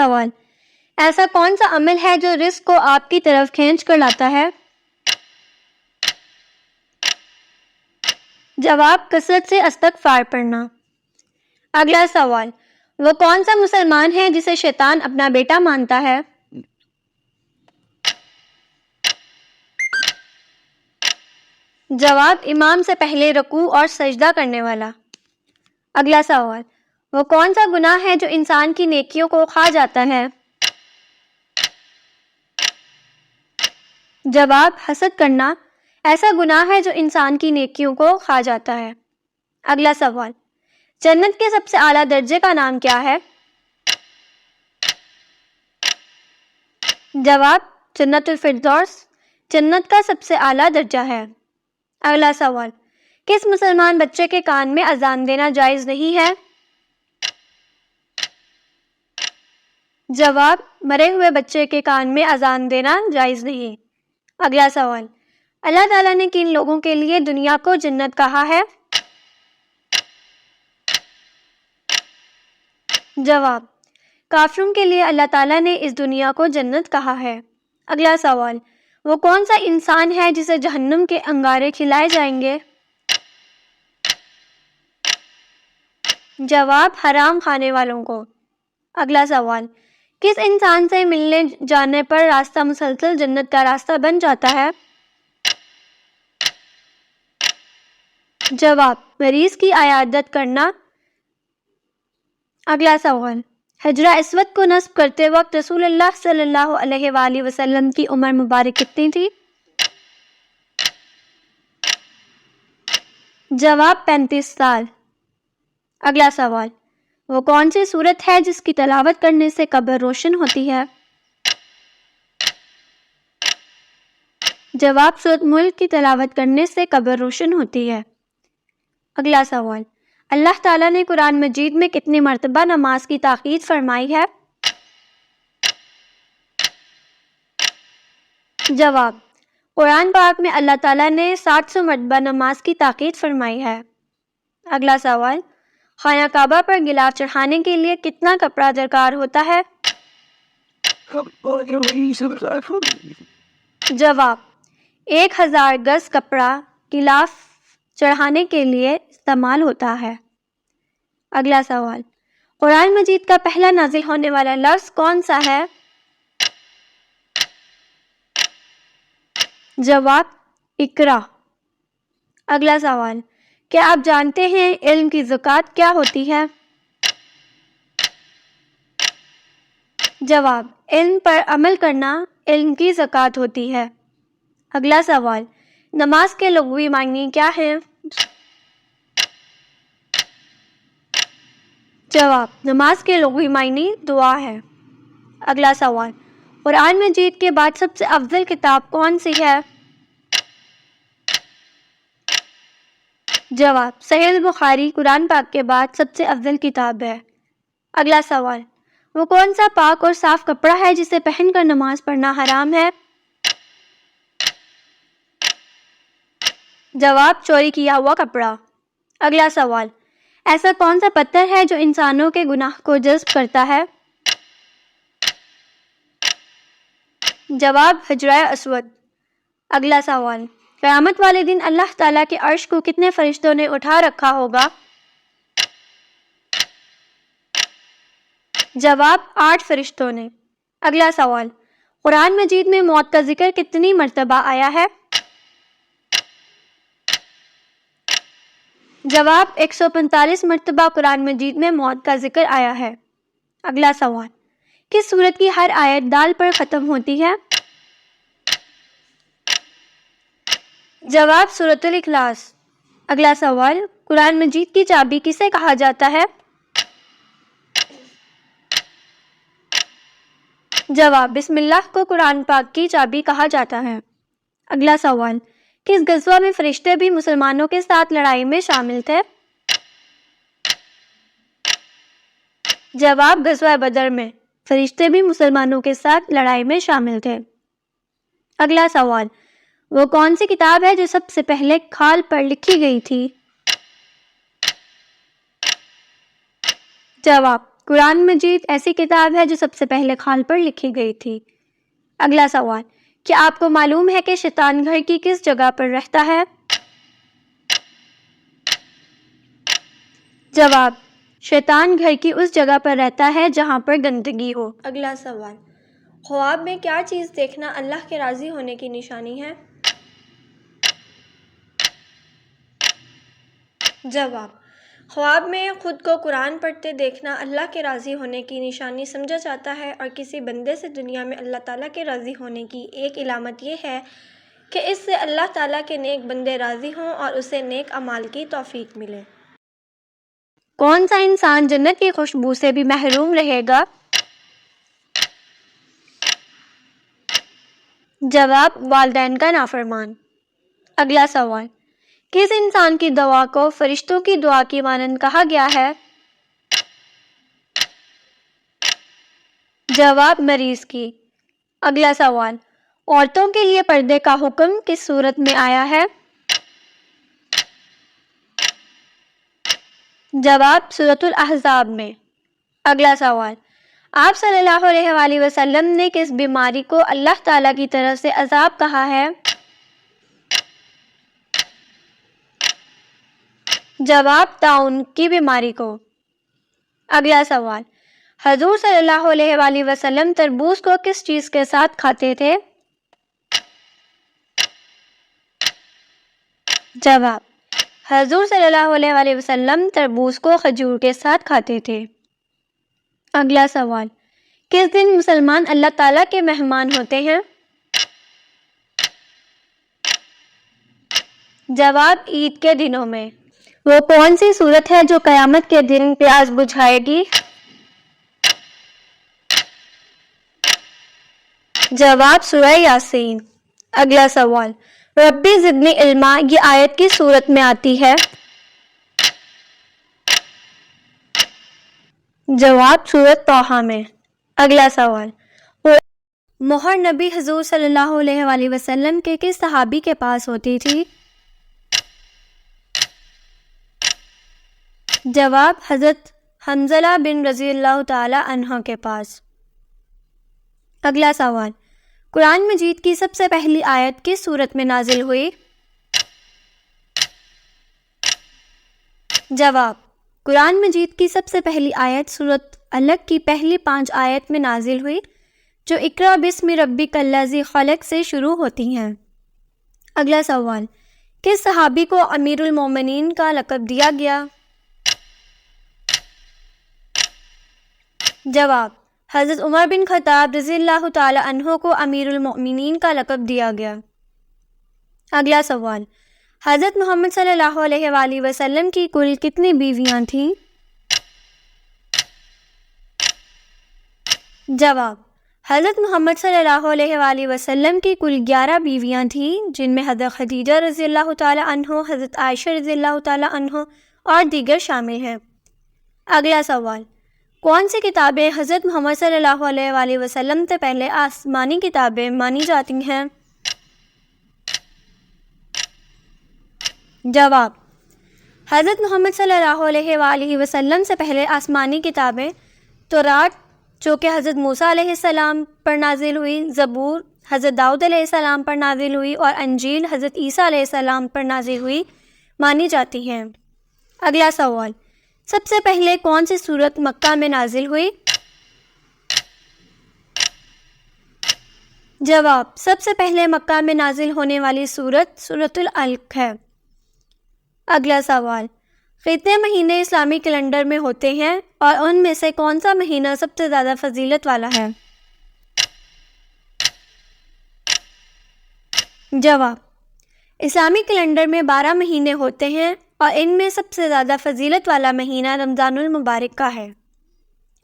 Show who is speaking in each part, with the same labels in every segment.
Speaker 1: سوال، ایسا کون سا عمل ہے جو رزق کو آپ کی طرف کھینچ کر لاتا ہے؟ جواب، کثرت سے استغفار پڑھنا۔ اگلا سوال، وہ کون سا مسلمان ہے جسے شیطان اپنا بیٹا مانتا ہے؟ جواب، امام سے پہلے رکوع اور سجدہ کرنے والا۔ اگلا سوال، وہ کون سا گناہ ہے جو انسان کی نیکیوں کو کھا جاتا ہے؟ جواب، حسد کرنا ایسا گناہ ہے جو انسان کی نیکیوں کو کھا جاتا ہے۔ اگلا سوال، جنت کے سب سے اعلیٰ درجے کا نام کیا ہے؟ جواب، جنت الفردوس جنت کا سب سے اعلیٰ درجہ ہے۔ اگلا سوال، کس مسلمان بچے کے کان میں اذان دینا جائز نہیں ہے؟ جواب، مرے ہوئے بچے کے کان میں اذان دینا جائز نہیں۔ اگلا سوال، اللہ تعالیٰ نے کن لوگوں کے لیے دنیا کو جنت کہا ہے؟ جواب، کافروں کے لیے اللہ تعالیٰ نے اس دنیا کو جنت کہا ہے۔ اگلا سوال، وہ کون سا انسان ہے جسے جہنم کے انگارے کھلائے جائیں گے؟ جواب، حرام کھانے والوں کو۔ اگلا سوال، کس انسان سے ملنے جانے پر راستہ مسلسل جنت کا راستہ بن جاتا ہے؟ جواب، مریض کی عیادت کرنا۔ اگلا سوال، حجرہ اسود کو نصب کرتے وقت رسول اللہ صلی اللہ علیہ وآلہ وسلم کی عمر مبارک کتنی تھی؟ جواب، 35 سال۔ اگلا سوال، وہ کون سی سورت ہے جس کی تلاوت کرنے سے قبر روشن ہوتی ہے؟ جواب، سورت ملک کی تلاوت کرنے سے قبر روشن ہوتی ہے۔ اگلا سوال، اللہ تعالیٰ نے قرآن مجید میں کتنی مرتبہ نماز کی تاکید فرمائی ہے؟ جواب، قرآن پاک میں اللہ تعالیٰ نے 700 مرتبہ نماز کی تاکید فرمائی ہے۔ اگلا سوال، خانہ کعبہ پر غلاف چڑھانے کے لیے کتنا کپڑا درکار ہوتا ہے؟ جواب، 1000 گز کپڑا غلاف چڑھانے کے لیے استعمال ہوتا ہے۔ اگلا سوال، قرآن مجید کا پہلا نازل ہونے والا لفظ کون سا ہے؟ جواب، اقرا۔ اگلا سوال، کیا آپ جانتے ہیں علم کی زکوٰۃ کیا ہوتی ہے؟ جواب، علم پر عمل کرنا علم کی زکوٰۃ ہوتی ہے۔ اگلا سوال، نماز کے لغوی معنی کیا ہیں؟ جواب، نماز کے لغوی معنی دعا ہے۔ اگلا سوال، قرآن مجید کے بعد سب سے افضل کتاب کون سی ہے؟ جواب، صحیح البخاری قرآن پاک کے بعد سب سے افضل کتاب ہے۔ اگلا سوال، وہ کون سا پاک اور صاف کپڑا ہے جسے پہن کر نماز پڑھنا حرام ہے؟ جواب، چوری کیا ہوا کپڑا۔ اگلا سوال، ایسا کون سا پتھر ہے جو انسانوں کے گناہ کو جذب کرتا ہے؟ جواب، حجرہ اسود۔ اگلا سوال، قیامت والے دن اللہ تعالیٰ کے عرش کو کتنے فرشتوں نے اٹھا رکھا ہوگا؟ جواب، 8 فرشتوں نے۔ اگلا سوال، قرآن مجید میں موت کا ذکر کتنی مرتبہ آیا ہے؟ جواب، 145 مرتبہ قرآن مجید میں موت کا ذکر آیا ہے۔ اگلا سوال، کس سورت کی ہر آیت دال پر ختم ہوتی ہے؟ جواب، سورۃ الاخلاص۔ اگلا سوال، قرآن مجید کی چابی کسے کہا جاتا ہے؟ جواب، بسم اللہ کو قرآن پاک کی چابی کہا جاتا ہے۔ اگلا سوال، کس غزوہ میں فرشتے بھی مسلمانوں کے ساتھ لڑائی میں شامل تھے؟ جواب، غزوہ بدر میں فرشتے بھی مسلمانوں کے ساتھ لڑائی میں شامل تھے۔ اگلا سوال، وہ کون سی کتاب ہے جو سب سے پہلے کھال پر لکھی گئی تھی؟ جواب، قرآن مجید ایسی کتاب ہے جو سب سے پہلے کھال پر لکھی گئی تھی۔ اگلا سوال، کیا آپ کو معلوم ہے کہ شیطان گھر کی کس جگہ پر رہتا ہے؟ جواب، شیطان گھر کی اس جگہ پر رہتا ہے جہاں پر گندگی ہو۔ اگلا سوال، خواب میں کیا چیز دیکھنا اللہ کے راضی ہونے کی نشانی ہے؟ جواب، خواب میں خود کو قرآن پڑھتے دیکھنا اللہ کے راضی ہونے کی نشانی سمجھا جاتا ہے، اور کسی بندے سے دنیا میں اللہ تعالیٰ کے راضی ہونے کی ایک علامت یہ ہے کہ اس سے اللہ تعالیٰ کے نیک بندے راضی ہوں اور اسے نیک اعمال کی توفیق ملے۔ کون سا انسان جنت کی خوشبو سے بھی محروم رہے گا؟ جواب، والدین کا نافرمان۔ اگلا سوال، کس انسان کی دعا کو فرشتوں کی دعا کی مانند کہا گیا ہے؟ جواب، مریض کی۔ اگلا سوال، عورتوں کے لیے پردے کا حکم کس صورت میں آیا ہے؟ جواب، سورۃ الاحزاب میں۔ اگلا سوال، آپ صلی اللہ علیہ وآلہ وسلم نے کس بیماری کو اللہ تعالیٰ کی طرف سے عذاب کہا ہے؟ جواب، طاعون کی بیماری کو۔ اگلا سوال، حضور صلی اللہ علیہ وآلہ وسلم تربوز کو کس چیز کے ساتھ کھاتے تھے؟ جواب، حضور صلی اللہ علیہ وآلہ وسلم تربوز کو کھجور کے ساتھ کھاتے تھے۔ اگلا سوال، کس دن مسلمان اللہ تعالیٰ کے مہمان ہوتے ہیں؟ جواب، عید کے دنوں میں۔ وہ کون سی سورت ہے جو قیامت کے دن پیاس بجھائے گی؟ جواب، سورہ یاسین۔ اگلا سوال، ربی زدنی علما یہ آیت کس سورت میں آتی ہے؟ جواب، سورۃ طٰہٰ میں۔ اگلا سوال، مہر نبی حضور صلی اللہ علیہ وآلہ وسلم کے کس صحابی کے پاس ہوتی تھی؟ جواب، حضرت حنظلہ بن رضی اللہ تعالی عنہ کے پاس۔ اگلا سوال، قرآن مجید کی سب سے پہلی آیت کس سورت میں نازل ہوئی؟ جواب، قرآن مجید کی سب سے پہلی آیت سورۃ علق کی پہلی 5 آیت میں نازل ہوئی جو اقرأ بسم ربک الذی خلق سے شروع ہوتی ہیں۔ اگلا سوال، کس صحابی کو امیر المومنین کا لقب دیا گیا؟ جواب، حضرت عمر بن خطاب رضی اللہ تعالی عنہ کو امیر المومنین کا لقب دیا گیا۔ اگلا سوال، حضرت محمد صلی اللہ علیہ وآلہ وسلم کی کل کتنی بیویاں تھیں؟ جواب، حضرت محمد صلی اللہ علیہ وآلہ وسلم کی کل 11 بیویاں تھیں، جن میں حضرت خدیجہ رضی اللہ تعالی عنہ، حضرت عائشہ رضی اللہ تعالی عنہ اور دیگر شامل ہیں۔ اگلا سوال، کون سی کتابیں حضرت محمد صلی اللہ علیہ وآلہ وسلم سے پہلے آسمانی کتابیں مانی جاتی ہیں؟ جواب، حضرت محمد صلی اللہ علیہ وآلہ وسلم سے پہلے آسمانی کتابیں تورات جو کہ حضرت موسیٰ علیہ السلام پر نازل ہوئی، زبور حضرت داؤد علیہ السلام پر نازل ہوئی اور انجیل حضرت عیسیٰ علیہ السلام پر نازل ہوئی مانی جاتی ہیں۔ اگلا سوال، سب سے پہلے کون سی سورت مکہ میں نازل ہوئی؟ جواب، سب سے پہلے مکہ میں نازل ہونے والی سورت سورۃ العلق ہے۔ اگلا سوال، کتنے مہینے اسلامی کیلنڈر میں ہوتے ہیں اور ان میں سے کون سا مہینہ سب سے زیادہ فضیلت والا ہے؟ جواب، اسلامی کیلنڈر میں 12 مہینے ہوتے ہیں اور ان میں سب سے زیادہ فضیلت والا مہینہ رمضان المبارک کا ہے۔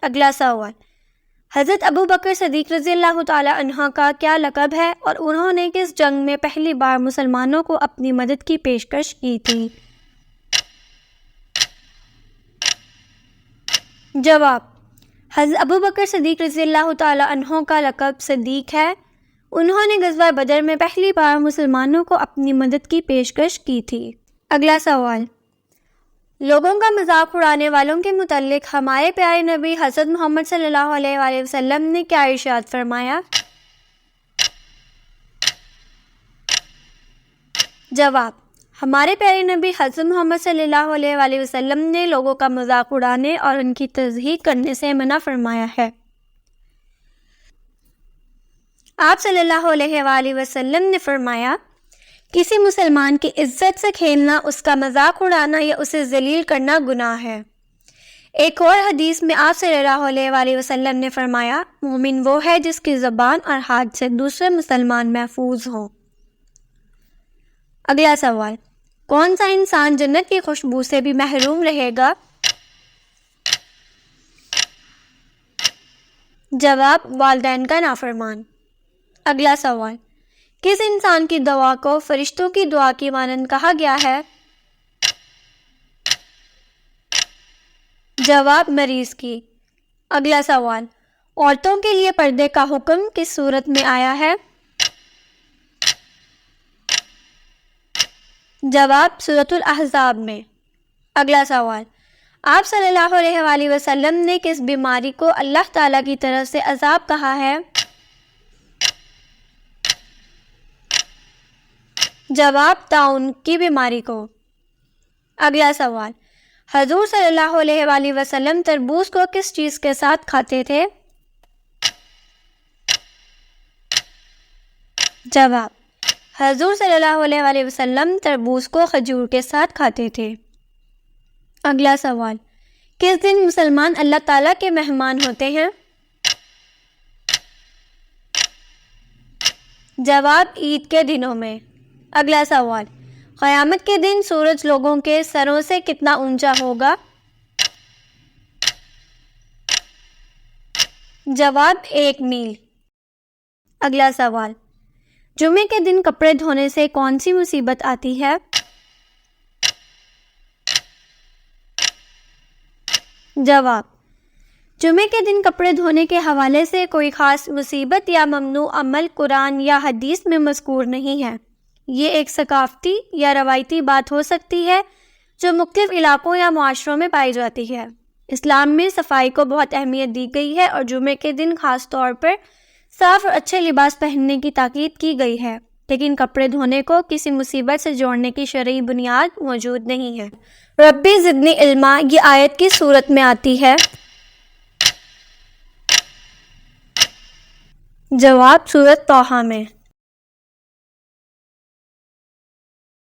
Speaker 1: اگلا سوال، حضرت ابو بکر صدیق رضی اللہ تعالی عنہ کا کیا لقب ہے اور انہوں نے کس جنگ میں پہلی بار مسلمانوں کو اپنی مدد کی پیشکش کی تھی؟ جواب، حضرت ابو بکر صدیق رضی اللہ تعالی عنہ کا لقب صدیق ہے۔ انہوں نے غزوہ بدر میں پہلی بار مسلمانوں کو اپنی مدد کی پیشکش کی تھی۔ اگلا سوال، لوگوں کا مذاق اڑانے والوں کے متعلق ہمارے پیارے نبی حضرت محمد صلی اللہ علیہ وآلہ وسلم نے کیا ارشاد فرمایا؟ جواب: ہمارے پیارے نبی حضرت محمد صلی اللہ علیہ وآلہ وسلم نے لوگوں کا مذاق اڑانے اور ان کی تضحیک کرنے سے منع فرمایا ہے۔ آپ صلی اللہ علیہ وآلہ وسلم نے فرمایا، کسی مسلمان کی عزت سے کھیلنا، اس کا مذاق اڑانا یا اسے ذلیل کرنا گناہ ہے۔ ایک اور حدیث میں آپ صلی اللہ علیہ وآلہ وسلم نے فرمایا، مومن وہ ہے جس کی زبان اور ہاتھ سے دوسرے مسلمان محفوظ ہوں۔ اگلا سوال: کون سا انسان جنت کی خوشبو سے بھی محروم رہے گا؟ جواب: والدین کا نافرمان۔ اگلا سوال: کس انسان کی دعا کو فرشتوں کی دعا کی مانند کہا گیا ہے؟ جواب: مریض کی۔ اگلا سوال: عورتوں کے لیے پردے کا حکم کس صورت میں آیا ہے؟ جواب: سورۃ الاحزاب میں۔ اگلا سوال: آپ صلی اللہ علیہ وآلہ وسلم نے کس بیماری کو اللہ تعالیٰ کی طرف سے عذاب کہا ہے؟ جواب: طاعون کی بیماری کو۔ اگلا سوال: حضور صلی اللہ علیہ وآلہ وسلم تربوز کو کس چیز کے ساتھ کھاتے تھے؟ جواب: حضور صلی اللہ علیہ وآلہ وسلم تربوز کو کھجور کے ساتھ کھاتے تھے۔ اگلا سوال: کس دن مسلمان اللہ تعالیٰ کے مہمان ہوتے ہیں؟ جواب: عید کے دنوں میں۔ اگلا سوال: قیامت کے دن سورج لوگوں کے سروں سے کتنا اونچا ہوگا؟ جواب: 1 میل۔ اگلا سوال: جمعے کے دن کپڑے دھونے سے کون سی مصیبت آتی ہے؟ جواب: جمعے کے دن کپڑے دھونے کے حوالے سے کوئی خاص مصیبت یا ممنوع عمل قرآن یا حدیث میں مذکور نہیں ہے۔ یہ ایک ثقافتی یا روایتی بات ہو سکتی ہے جو مختلف علاقوں یا معاشروں میں پائی جاتی ہے۔ اسلام میں صفائی کو بہت اہمیت دی گئی ہے اور جمعے کے دن خاص طور پر صاف اور اچھے لباس پہننے کی تاکید کی گئی ہے، لیکن کپڑے دھونے کو کسی مصیبت سے جوڑنے کی شرعی بنیاد موجود نہیں ہے۔ ربی زدنی علما یہ آیت کی صورت میں آتی ہے؟ جواب: سورۃ طٰہٰ میں۔